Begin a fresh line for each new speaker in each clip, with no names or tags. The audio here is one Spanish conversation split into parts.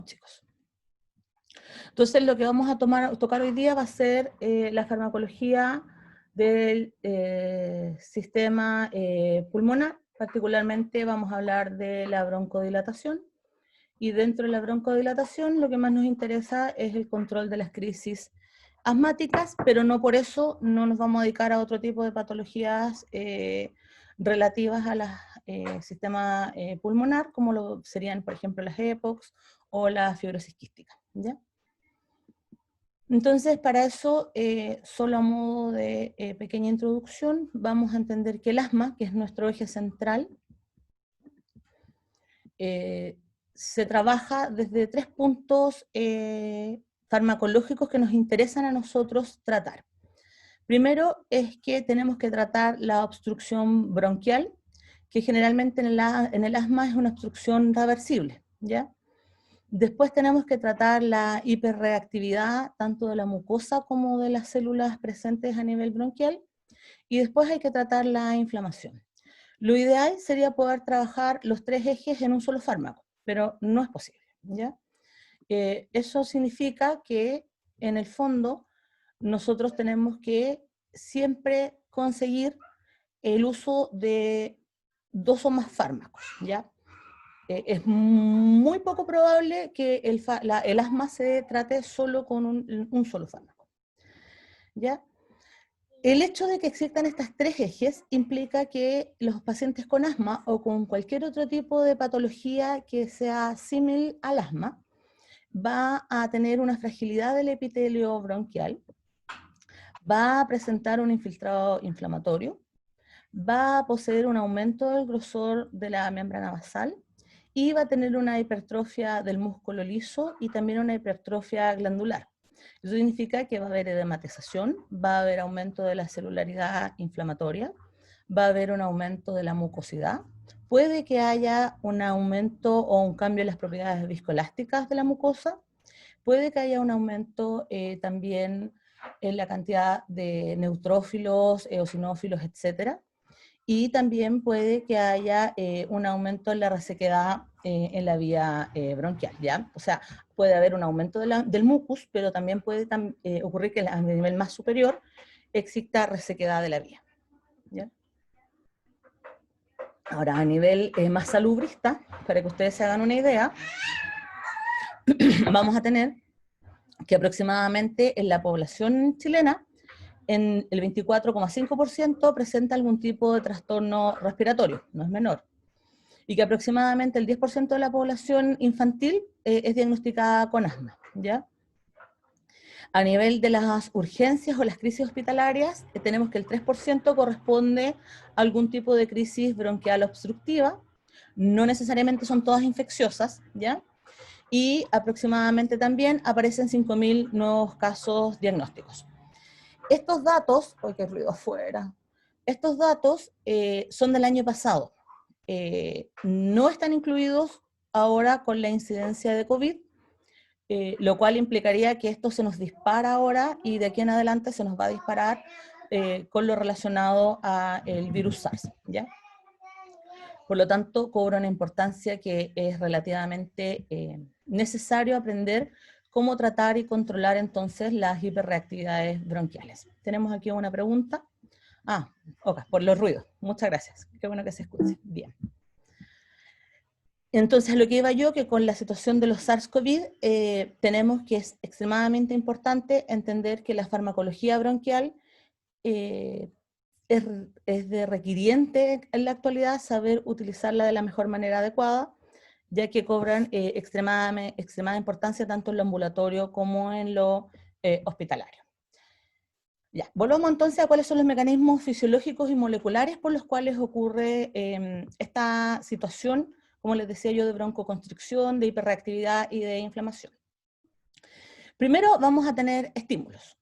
chicos. Entonces, lo que vamos a tocar hoy día va a ser la farmacología del sistema pulmonar. Particularmente vamos a hablar de la broncodilatación. Y dentro de la broncodilatación, lo que más nos interesa es el control de las crisis asmáticas, pero no por eso no nos vamos a dedicar a otro tipo de patologías relativas al sistema pulmonar, como lo serían, por ejemplo, las EPOCs o la fibrosis quística, ¿ya? Entonces, para eso, solo a modo de pequeña introducción, vamos a entender que el asma, que es nuestro eje central, se trabaja desde 3 puntos farmacológicos que nos interesan a nosotros tratar. Primero es que tenemos que tratar la obstrucción bronquial, que generalmente en el asma es una obstrucción reversible, ¿ya? Después tenemos que tratar la hiperreactividad tanto de la mucosa como de las células presentes a nivel bronquial, y después hay que tratar la inflamación. Lo ideal sería poder trabajar los 3 ejes en un solo fármaco, pero no es posible, ¿ya? Eso significa que, en el fondo, nosotros tenemos que siempre conseguir el uso de 2 o más fármacos, ¿ya? Es muy poco probable que el asma se trate solo con un solo fármaco, ¿ya? El hecho de que existan estas 3 ejes implica que los pacientes con asma o con cualquier otro tipo de patología que sea similar al asma va a tener una fragilidad del epitelio bronquial, va a presentar un infiltrado inflamatorio, va a poseer un aumento del grosor de la membrana basal y va a tener una hipertrofia del músculo liso y también una hipertrofia glandular. Eso significa que va a haber edematización, va a haber aumento de la celularidad inflamatoria, va a haber un aumento de la mucosidad, puede que haya un aumento o un cambio en las propiedades viscoelásticas de la mucosa, puede que haya un aumento también en la cantidad de neutrófilos, eosinófilos, etcétera, y también puede que haya un aumento en la resequedad en la vía bronquial, ¿ya? O sea, puede haber un aumento del mucus, pero también puede ocurrir que a nivel más superior exista resequedad de la vía, ¿ya? Ahora, a nivel más salubrista, para que ustedes se hagan una idea, vamos a tener que aproximadamente en la población chilena, en el 24,5% presenta algún tipo de trastorno respiratorio, no es menor, y que aproximadamente el 10% de la población infantil es diagnosticada con asma, ¿ya? A nivel de las urgencias o las crisis hospitalarias, tenemos que el 3% corresponde a algún tipo de crisis bronquial obstructiva, no necesariamente son todas infecciosas, ¿ya? Y aproximadamente también aparecen 5.000 nuevos casos diagnósticos. Estos datos, ¡ay, qué ruido afuera! Estos datos son del año pasado. No están incluidos ahora con la incidencia de COVID, lo cual implicaría que esto se nos dispara ahora y de aquí en adelante se nos va a disparar con lo relacionado al virus SARS, ¿ya? Por lo tanto, cobra una importancia que es relativamente necesario aprender cómo tratar y controlar entonces las hiperreactividades bronquiales. Tenemos aquí una pregunta. Ok, por los ruidos. Muchas gracias. Qué bueno que se escuche. Bien. Entonces, lo que iba yo, que con la situación de los SARS-CoV, tenemos que es extremadamente importante entender que la farmacología bronquial es de requiriente en la actualidad saber utilizarla de la mejor manera adecuada, ya que cobran extremada importancia tanto en lo ambulatorio como en lo hospitalario. Ya, volvamos entonces a cuáles son los mecanismos fisiológicos y moleculares por los cuales ocurre esta situación, como les decía yo, de broncoconstricción, de hiperreactividad y de inflamación. Primero vamos a tener estímulos.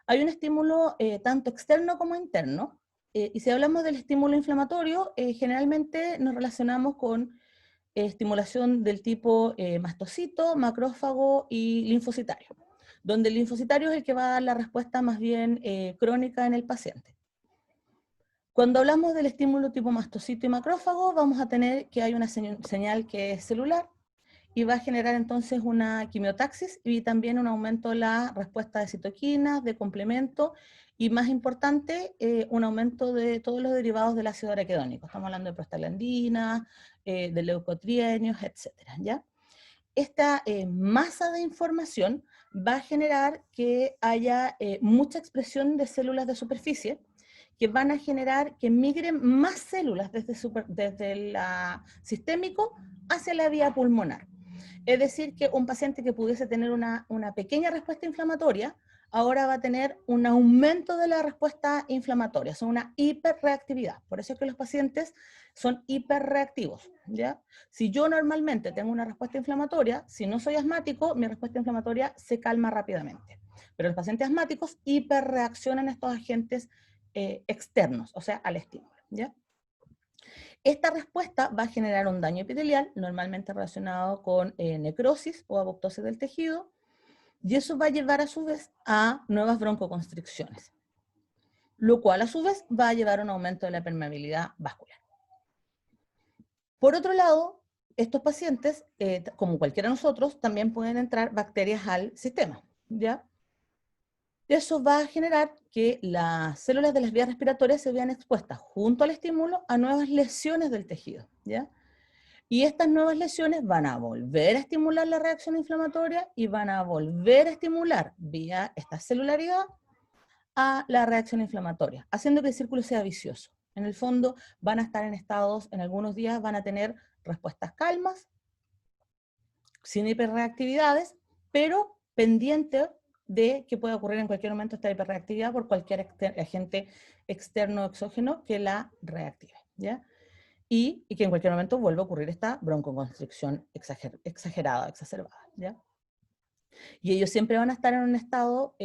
Hay un estímulo tanto externo como interno, y si hablamos del estímulo inflamatorio, generalmente nos relacionamos con estimulación del tipo mastocito, macrófago y linfocitario, donde el linfocitario es el que va a dar la respuesta más bien crónica en el paciente. Cuando hablamos del estímulo tipo mastocito y macrófago, vamos a tener que hay una señal que es celular, y va a generar entonces una quimiotaxis y también un aumento de la respuesta de citoquinas, de complemento, y más importante, un aumento de todos los derivados del ácido araquidónico. Estamos hablando de prostaglandinas, de leucotrienios, etcétera, ¿ya? Esta masa de información va a generar que haya mucha expresión de células de superficie, que van a generar que migren más células desde el sistémico hacia la vía pulmonar. Es decir, que un paciente que pudiese tener una pequeña respuesta inflamatoria, ahora va a tener un aumento de la respuesta inflamatoria, son una hiperreactividad. Por eso es que los pacientes son hiperreactivos, ¿ya? Si yo normalmente tengo una respuesta inflamatoria, si no soy asmático, mi respuesta inflamatoria se calma rápidamente. Pero los pacientes asmáticos hiperreaccionan a estos agentes externos, o sea, al estímulo, ¿ya? Esta respuesta va a generar un daño epitelial, normalmente relacionado con necrosis o apoptosis del tejido, y eso va a llevar a su vez a nuevas broncoconstricciones, lo cual a su vez va a llevar a un aumento de la permeabilidad vascular. Por otro lado, estos pacientes, como cualquiera de nosotros, también pueden entrar bacterias al sistema, ¿ya? Eso va a generar que las células de las vías respiratorias se vean expuestas junto al estímulo a nuevas lesiones del tejido, ¿ya? Y estas nuevas lesiones van a volver a estimular la reacción inflamatoria y van a volver a estimular vía esta celularidad a la reacción inflamatoria, haciendo que el círculo sea vicioso. En el fondo van a estar en estados, en algunos días van a tener respuestas calmas, sin hiperreactividades, pero pendiente de que pueda ocurrir en cualquier momento esta hiperreactividad por cualquier agente externo o exógeno que la reactive, ¿ya? Y que en cualquier momento vuelva a ocurrir esta broncoconstricción exagerada, exacerbada, ¿ya? Y ellos siempre van a estar en un estado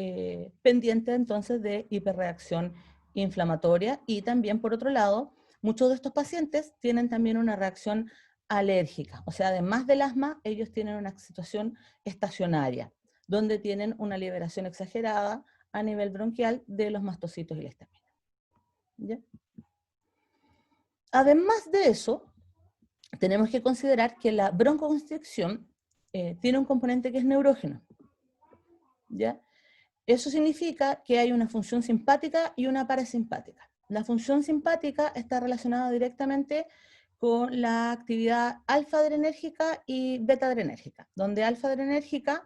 pendiente entonces de hiperreacción inflamatoria, y también por otro lado, muchos de estos pacientes tienen también una reacción alérgica, o sea, además del asma, ellos tienen una situación estacionaria, donde tienen una liberación exagerada a nivel bronquial de los mastocitos y la histamina, ¿ya? Además de eso, tenemos que considerar que la broncoconstricción tiene un componente que es neurógeno, ¿ya? Eso significa que hay una función simpática y una parasimpática. La función simpática está relacionada directamente con la actividad alfa-adrenérgica y beta-adrenérgica, donde alfa-adrenérgica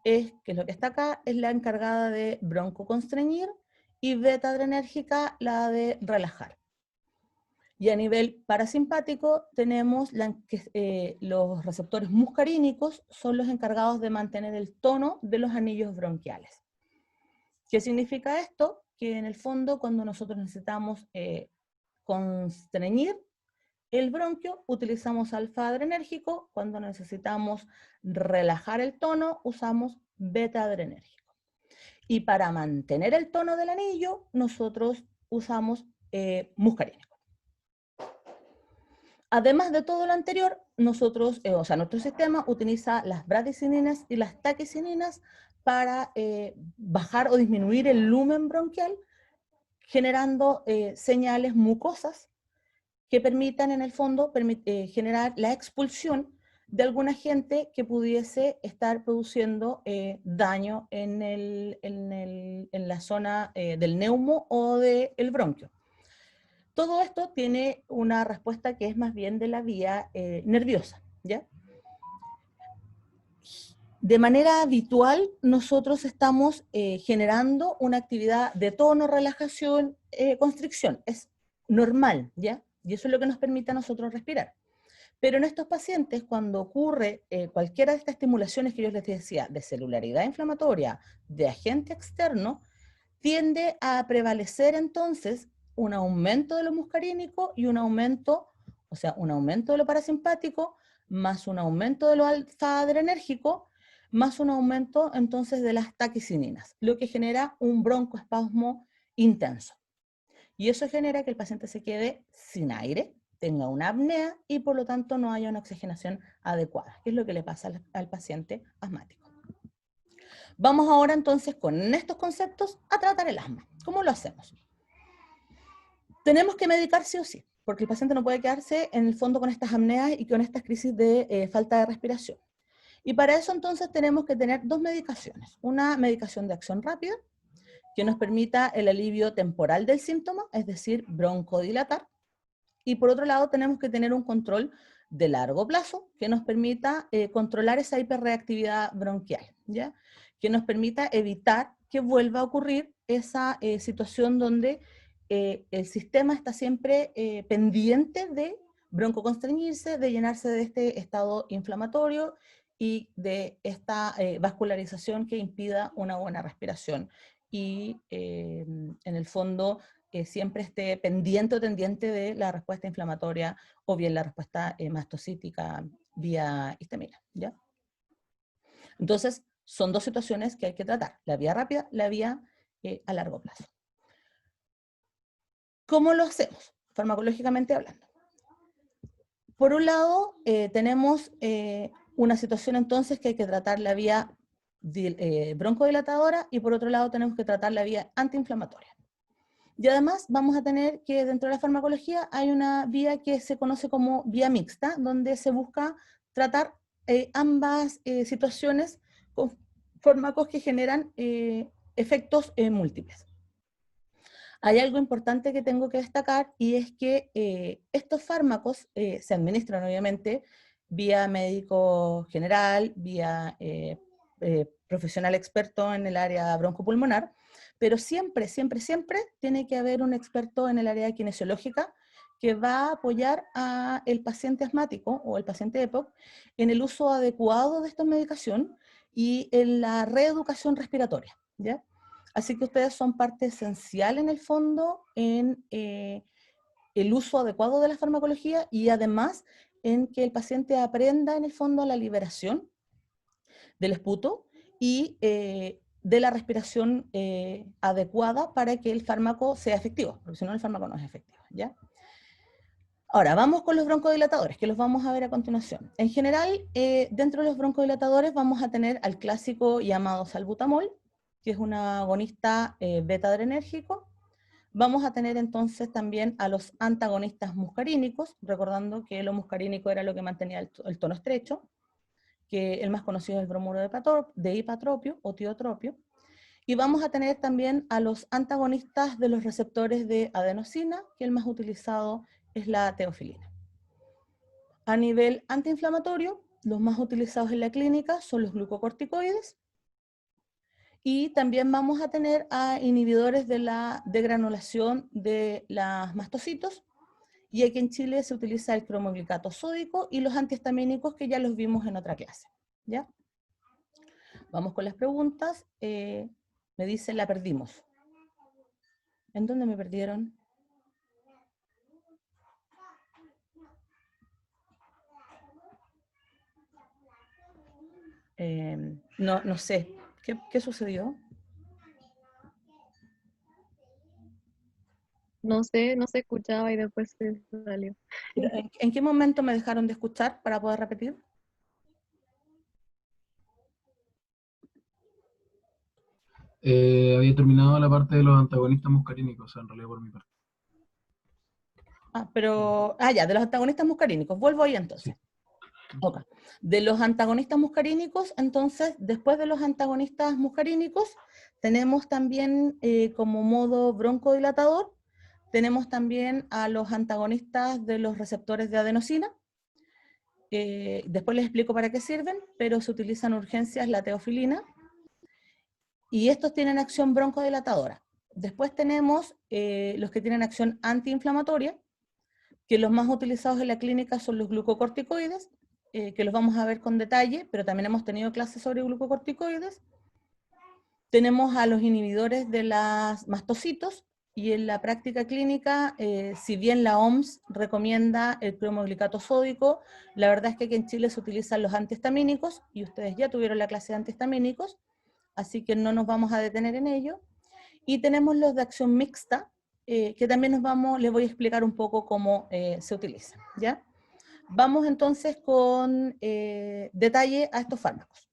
es, que es lo que está acá, es la encargada de broncoconstreñir, y beta-adrenérgica la de relajar. Y a nivel parasimpático tenemos los receptores muscarínicos, son los encargados de mantener el tono de los anillos bronquiales. ¿Qué significa esto? Que en el fondo, cuando nosotros necesitamos constreñir el bronquio, utilizamos alfa-adrenérgico. Cuando necesitamos relajar el tono, usamos beta-adrenérgico. Y para mantener el tono del anillo, nosotros usamos muscarínico. Además de todo lo anterior, nosotros, nuestro sistema utiliza las bradicininas y las taquicininas para bajar o disminuir el lumen bronquial, generando señales mucosas que permitan en el fondo generar la expulsión de algún agente que pudiese estar produciendo daño en la zona del neumo o del bronquio. Todo esto tiene una respuesta que es más bien de la vía nerviosa, ¿ya? De manera habitual, nosotros estamos generando una actividad de tono, relajación, constricción. Es normal, ¿ya? Y eso es lo que nos permite a nosotros respirar. Pero en estos pacientes, cuando ocurre cualquiera de estas estimulaciones que yo les decía, de celularidad inflamatoria, de agente externo, tiende a prevalecer entonces un aumento de lo muscarínico y un aumento de lo parasimpático, más un aumento de lo alfa-adrenérgico, más un aumento entonces de las taquicininas, lo que genera un broncoespasmo intenso. Y eso genera que el paciente se quede sin aire, tenga una apnea y por lo tanto no haya una oxigenación adecuada, que es lo que le pasa al paciente asmático. Vamos ahora entonces con estos conceptos a tratar el asma. ¿Cómo lo hacemos? Tenemos que medicar sí o sí, porque el paciente no puede quedarse en el fondo con estas apneas y con estas crisis de falta de respiración. Y para eso entonces tenemos que tener dos medicaciones. Una medicación de acción rápida, que nos permita el alivio temporal del síntoma, es decir, broncodilatar. Y por otro lado tenemos que tener un control de largo plazo que nos permita controlar esa hiperreactividad bronquial, ¿ya? Que nos permita evitar que vuelva a ocurrir esa situación donde el sistema está siempre pendiente de broncoconstreñirse, de llenarse de este estado inflamatorio y de esta vascularización que impida una buena respiración y en el fondo siempre esté pendiente o tendiente de la respuesta inflamatoria o bien la respuesta mastocítica vía histamina, ¿ya? Entonces, son dos situaciones que hay que tratar, la vía rápida, la vía a largo plazo. ¿Cómo lo hacemos? Farmacológicamente hablando. Por un lado, tenemos una situación entonces que hay que tratar la vía broncodilatadora y por otro lado tenemos que tratar la vía antiinflamatoria. Y además vamos a tener que dentro de la farmacología hay una vía que se conoce como vía mixta, donde se busca tratar ambas situaciones con fármacos que generan efectos múltiples. Hay algo importante que tengo que destacar y es que estos fármacos se administran obviamente vía médico general, vía profesional experto en el área broncopulmonar, pero siempre, siempre, siempre tiene que haber un experto en el área kinesiológica que va a apoyar al paciente asmático o el paciente EPOC en el uso adecuado de esta medicación y en la reeducación respiratoria, ¿ya? Así que ustedes son parte esencial en el fondo en el uso adecuado de la farmacología y además en que el paciente aprenda en el fondo la liberación del esputo y de la respiración adecuada para que el fármaco sea efectivo, porque si no el fármaco no es efectivo, ¿ya? Ahora, vamos con los broncodilatadores, que los vamos a ver a continuación. En general, dentro de los broncodilatadores vamos a tener al clásico llamado salbutamol, que es un agonista beta-adrenérgico. Vamos a tener entonces también a los antagonistas muscarínicos, recordando que lo muscarínico era lo que mantenía el tono estrecho, que el más conocido es el bromuro de hipatropio o tiotropio. Y vamos a tener también a los antagonistas de los receptores de adenosina, que el más utilizado es la teofilina. A nivel antiinflamatorio, los más utilizados en la clínica son los glucocorticoides, y también vamos a tener a inhibidores de la degranulación de los mastocitos, y aquí en Chile se utiliza el cromoglicato sódico y los antihistamínicos que ya los vimos en otra clase, ¿ya? Vamos con las preguntas. Me dicen la perdimos. ¿En dónde me perdieron? No sé. ¿Qué sucedió?
No sé, no se escuchaba y después se salió.
¿En qué momento me dejaron de escuchar para poder repetir?
Había terminado la parte de los antagonistas muscarínicos, en realidad por mi parte.
Ya, de los antagonistas muscarínicos. Vuelvo ahí entonces.
Sí.
Okay. De los antagonistas muscarínicos, entonces, después de los antagonistas muscarínicos, tenemos también como modo broncodilatador, tenemos también a los antagonistas de los receptores de adenosina. Después les explico para qué sirven, pero se utilizan urgencias la teofilina. Y estos tienen acción broncodilatadora. Después tenemos los que tienen acción antiinflamatoria, que los más utilizados en la clínica son los glucocorticoides, que los vamos a ver con detalle, pero también hemos tenido clases sobre glucocorticoides. Tenemos a los inhibidores de las mastocitos, y en la práctica clínica, si bien la OMS recomienda el cromoglicato sódico, la verdad es que aquí en Chile se utilizan los antihistamínicos, y ustedes ya tuvieron la clase de antihistamínicos, así que no nos vamos a detener en ello. Y tenemos los de acción mixta, que también les voy a explicar un poco cómo se utilizan, ¿ya? Vamos entonces con detalle a estos fármacos.